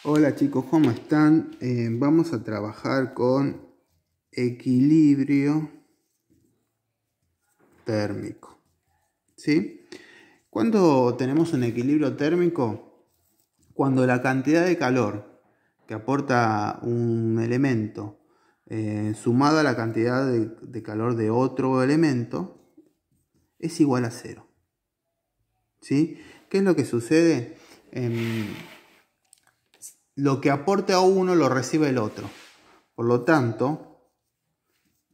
Hola chicos, ¿cómo están? Vamos a trabajar con equilibrio térmico, ¿sí? ¿Cuándo tenemos un equilibrio térmico? Cuando la cantidad de calor que aporta un elemento sumado a la cantidad de calor de otro elemento es igual a cero, ¿sí? ¿Qué es lo que sucede? Lo que aporte a uno lo recibe el otro. Por lo tanto,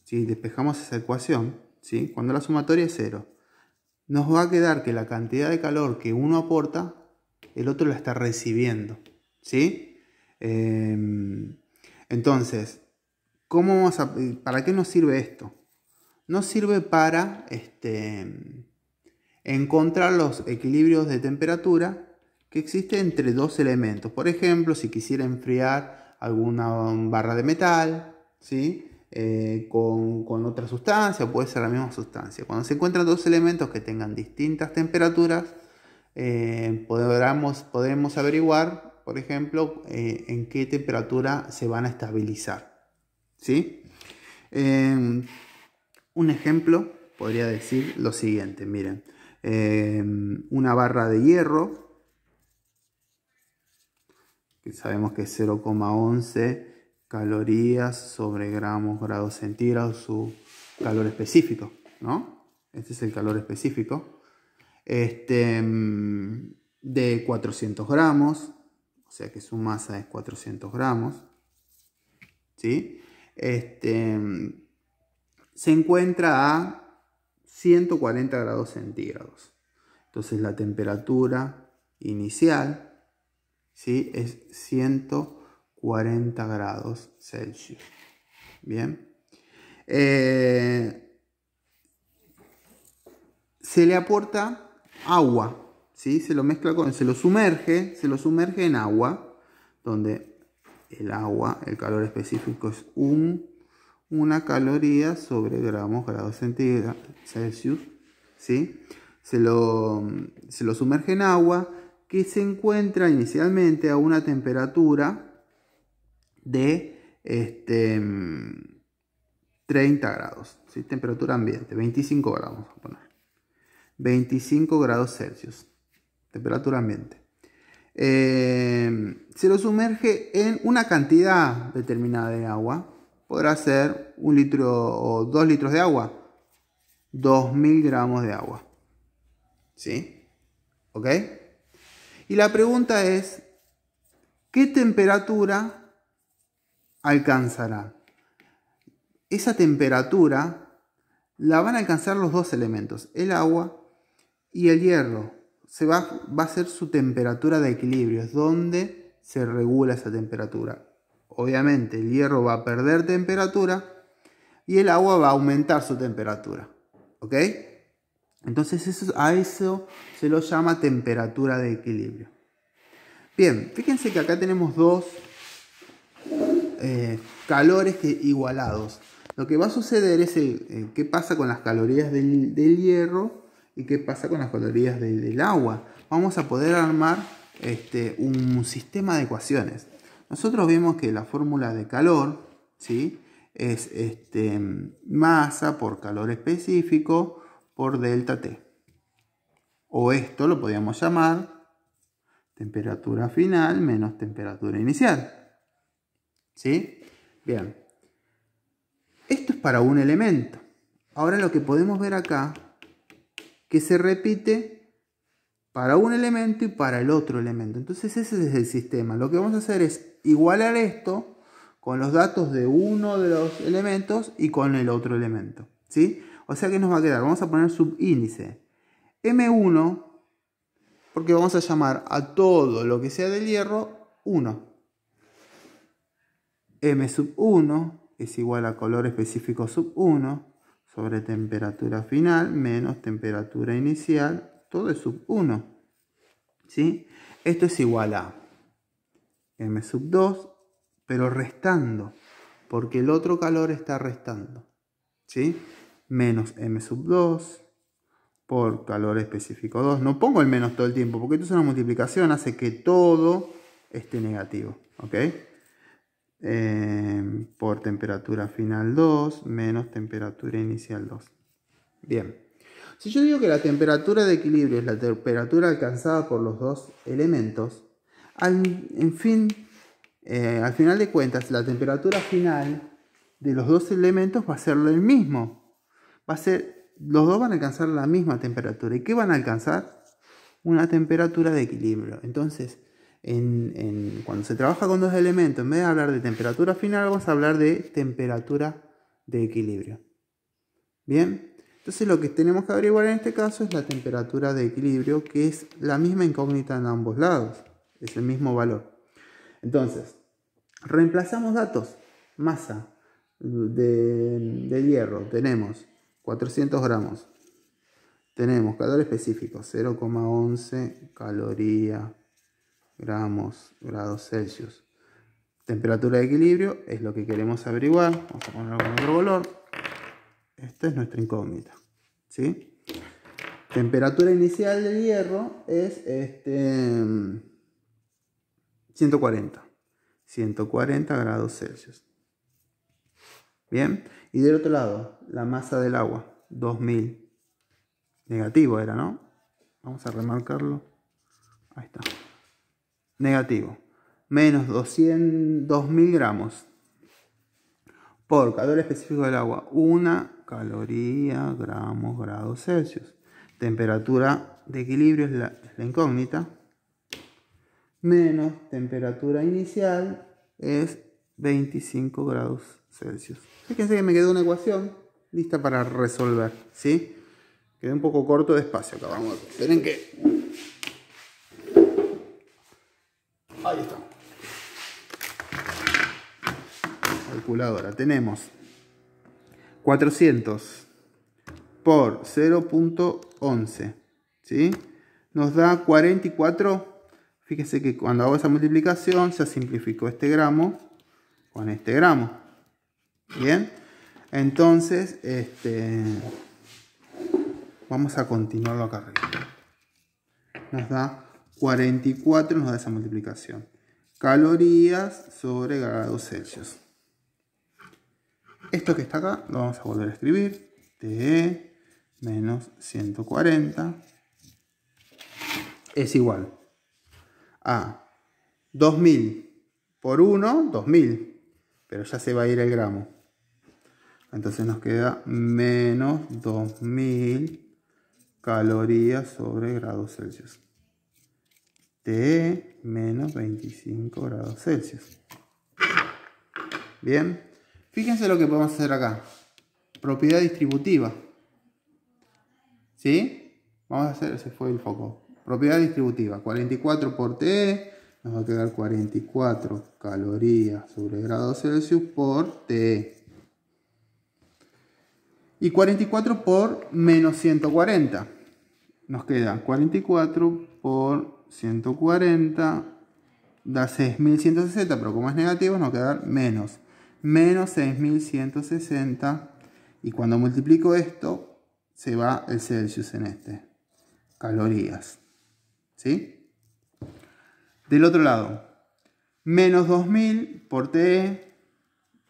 si despejamos esa ecuación, ¿sí? Cuando la sumatoria es cero, nos va a quedar que la cantidad de calor que uno aporta, el otro la está recibiendo, ¿sí? Entonces, ¿para qué nos sirve esto? Nos sirve para encontrar los equilibrios de temperatura que existen entre dos elementos. Por ejemplo, si quisiera enfriar alguna barra de metal, ¿sí? Con otra sustancia, puede ser la misma sustancia. Cuando se encuentran dos elementos que tengan distintas temperaturas, podremos averiguar, por ejemplo, en qué temperatura se van a estabilizar, ¿sí? Un ejemplo podría decir lo siguiente, miren, una barra de hierro, que sabemos que es 0,11 calorías sobre grados centígrados, su calor específico, ¿no? Este es el calor específico. De 400 gramos, o sea que su masa es 400 gramos, ¿sí? Se encuentra a 140 grados centígrados. Entonces la temperatura inicial, ¿sí? Es 140 grados Celsius. Bien. Se le aporta agua, ¿sí? Se lo sumerge en agua, donde el agua, el calor específico es una caloría sobre grados centígrados Celsius, ¿sí? Se lo sumerge en agua que se encuentra inicialmente a una temperatura de 30 grados, ¿sí? Temperatura ambiente, 25 grados, vamos a poner. 25 grados Celsius, temperatura ambiente. Se lo sumerge en una cantidad determinada de agua. Podrá ser 1 litro o 2 litros de agua. 2000 gramos de agua. ¿Sí? ¿Ok? Y la pregunta es, ¿qué temperatura alcanzará? Esa temperatura la van a alcanzar los dos elementos, el agua y el hierro. Va a ser su temperatura de equilibrio, es donde se regula esa temperatura. Obviamente el hierro va a perder temperatura y el agua va a aumentar su temperatura. ¿Ok? Entonces a eso se lo llama temperatura de equilibrio. Bien, fíjense que acá tenemos dos calores igualados. Lo que va a suceder es qué pasa con las calorías del hierro y qué pasa con las calorías del agua. Vamos a poder armar un sistema de ecuaciones. Nosotros vemos que la fórmula de calor, ¿sí? Es masa por calor específico por delta T. O esto lo podríamos llamar temperatura final menos temperatura inicial. ¿Sí? Bien. Esto es para un elemento. Ahora lo que podemos ver acá, que se repite para un elemento y para el otro elemento. Entonces ese es el sistema. Lo que vamos a hacer es igualar esto con los datos de uno de los elementos y con el otro elemento, ¿sí? O sea que nos va a quedar, vamos a poner subíndice M1, porque vamos a llamar a todo lo que sea del hierro 1. M sub 1 es igual a calor específico sub 1 sobre temperatura final menos temperatura inicial, todo es sub 1. ¿Sí? Esto es igual a M sub 2, pero restando, porque el otro calor está restando. ¿Sí? Menos M sub 2 por calor específico 2. No pongo el menos todo el tiempo, porque esto es una multiplicación, hace que todo negativo. ¿Ok? Por temperatura final 2 menos temperatura inicial 2. Bien. Si yo digo que la temperatura de equilibrio es la temperatura alcanzada por los dos elementos, al final de cuentas, la temperatura final de los dos elementos va a ser el mismo. Los dos van a alcanzar la misma temperatura. ¿Y qué van a alcanzar? Una temperatura de equilibrio. Entonces, cuando se trabaja con dos elementos, en vez de hablar de temperatura final, vamos a hablar de temperatura de equilibrio. ¿Bien? Entonces lo que tenemos que averiguar en este caso es la temperatura de equilibrio, que es la misma incógnita en ambos lados. Es el mismo valor. Entonces, reemplazamos datos. Masa de hierro. Tenemos 400 gramos. Tenemos calor específico, 0,11 calorías, gramos, grados Celsius. Temperatura de equilibrio es lo que queremos averiguar. Vamos a ponerlo con otro color. Esta es nuestra incógnita. ¿Sí? Temperatura inicial del hierro es 140 grados Celsius. Bien. Y del otro lado, la masa del agua, 2000. Negativo era, ¿no? Vamos a remarcarlo. Ahí está. Negativo. Menos 2000 gramos. Por calor específico del agua, 1 caloría, gramos, grados Celsius. Temperatura de equilibrio es la incógnita. Menos temperatura inicial es 25 grados Celsius. Fíjense que me quedó una ecuación lista para resolver, ¿sí? Quedé un poco corto de espacio acá. Vamos a ver. Esperen que... Ahí está. Calculadora. Tenemos 400 por 0,11. ¿Sí? Nos da 44. Fíjense que cuando hago esa multiplicación se simplificó este gramo con este gramo. Bien. Entonces, vamos a continuarlo acá arriba. Nos da 44, nos da esa multiplicación. Calorías sobre grados Celsius. Esto que está acá lo vamos a volver a escribir. TE menos 140 es igual a 2000 por 1, 2000. Pero ya se va a ir el gramo. Entonces nos queda menos 2000 calorías sobre grados Celsius. TE menos 25 grados Celsius. Bien. Fíjense lo que podemos hacer acá. Propiedad distributiva. ¿Sí? Vamos a hacer, ese fue el foco. Propiedad distributiva. 44 por TE. Nos va a quedar 44 calorías sobre grados Celsius por TE. Y 44 por menos 140. Nos queda 44 por 140. Da 6160, pero como es negativo nos queda menos 6160. Y cuando multiplico esto, se va el Celsius en este. Calorías. ¿Sí? Del otro lado, menos 2000 por TE.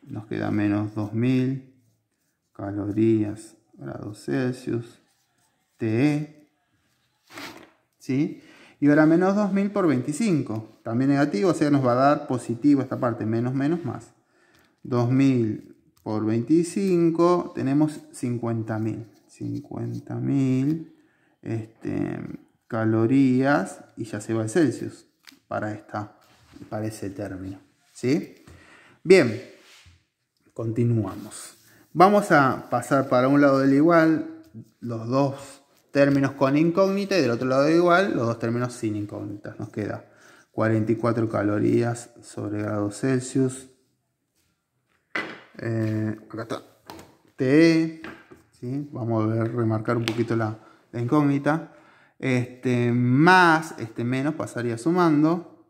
Nos queda menos 2000 calorías grados Celsius. TE. ¿Sí? Y ahora menos 2000 por 25. También negativo, o sea, nos va a dar positivo esta parte. Menos, menos, más. 2000 por 25. Tenemos 50.000. 50.000 calorías. Y ya se va el Celsius para ese término. ¿Sí? Bien. Continuamos. Vamos a pasar para un lado del igual los dos términos con incógnita y del otro lado del igual los dos términos sin incógnitas. Nos queda 44 calorías sobre grados Celsius. Acá está. TE. ¿Sí? Vamos a remarcar un poquito la incógnita. Más menos pasaría sumando.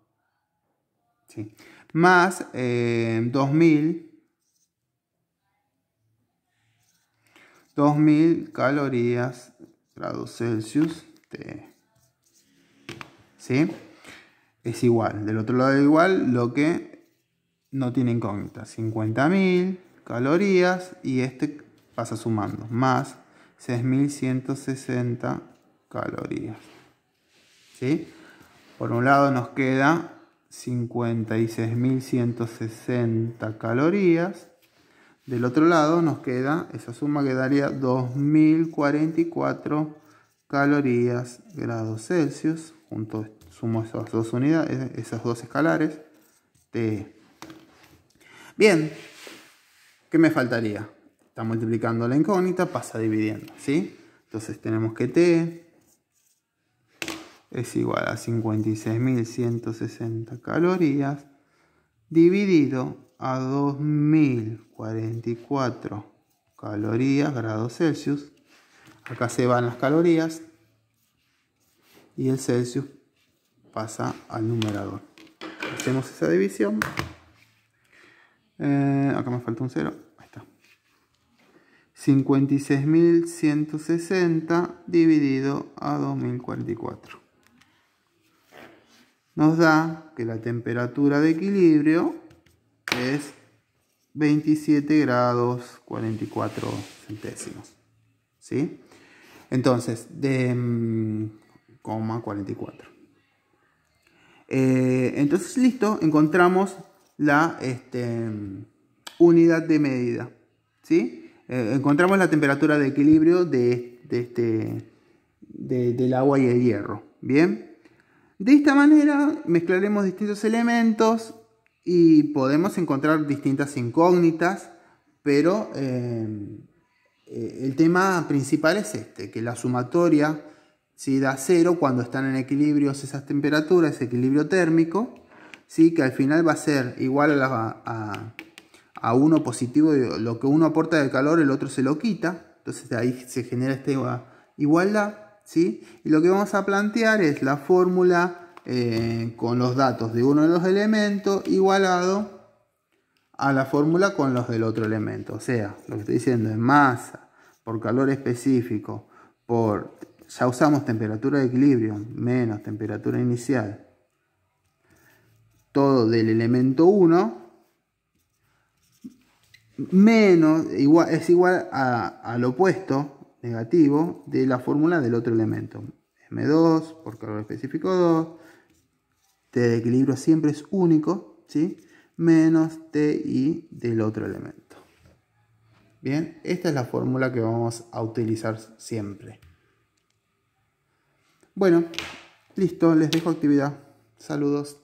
¿Sí? Más 2000 calorías grados Celsius TE. ¿Sí? es igual. Del otro lado igual, lo que no tiene incógnita. 50.000 calorías y este pasa sumando. Más 6.160 calorías. ¿Sí? Por un lado nos queda 56.160 calorías. Del otro lado nos queda, esa suma quedaría 2.044 calorías grados Celsius. Sumo esas dos unidades, esas dos escalares. TE. Bien, ¿qué me faltaría? Está multiplicando la incógnita, pasa dividiendo, ¿sí? Entonces tenemos que T es igual a 56.160 calorías dividido a 2.044 calorías grados Celsius. Acá se van las calorías y el Celsius pasa al numerador. Hacemos esa división. Acá me falta un 0. Ahí está. 56.160 dividido a 2.044. Nos da que la temperatura de equilibrio es 27 grados 44 centésimos. ¿Sí? Entonces, de 44. Entonces, listo, encontramos la unidad de medida. ¿Sí? Encontramos la temperatura de equilibrio del agua y el hierro. Bien. De esta manera mezclaremos distintos elementos y podemos encontrar distintas incógnitas, pero el tema principal es que la sumatoria, ¿sí?, da 0 cuando están en equilibrio esas temperaturas, ese equilibrio térmico, ¿sí?, que al final va a ser igual a 1 positivo, y lo que uno aporta de calor el otro se lo quita, entonces de ahí se genera esta igualdad. ¿Sí? Y lo que vamos a plantear es la fórmula con los datos de uno de los elementos igualado a la fórmula con los del otro elemento. O sea, lo que estoy diciendo es masa por calor específico ya usamos temperatura de equilibrio menos temperatura inicial, todo del elemento 1 menos, es igual al opuesto negativo de la fórmula del otro elemento. M2 por calor específico 2. T de equilibrio siempre es único, ¿sí?, menos TI del otro elemento. Bien, esta es la fórmula que vamos a utilizar siempre. Bueno, listo, les dejo actividad. Saludos.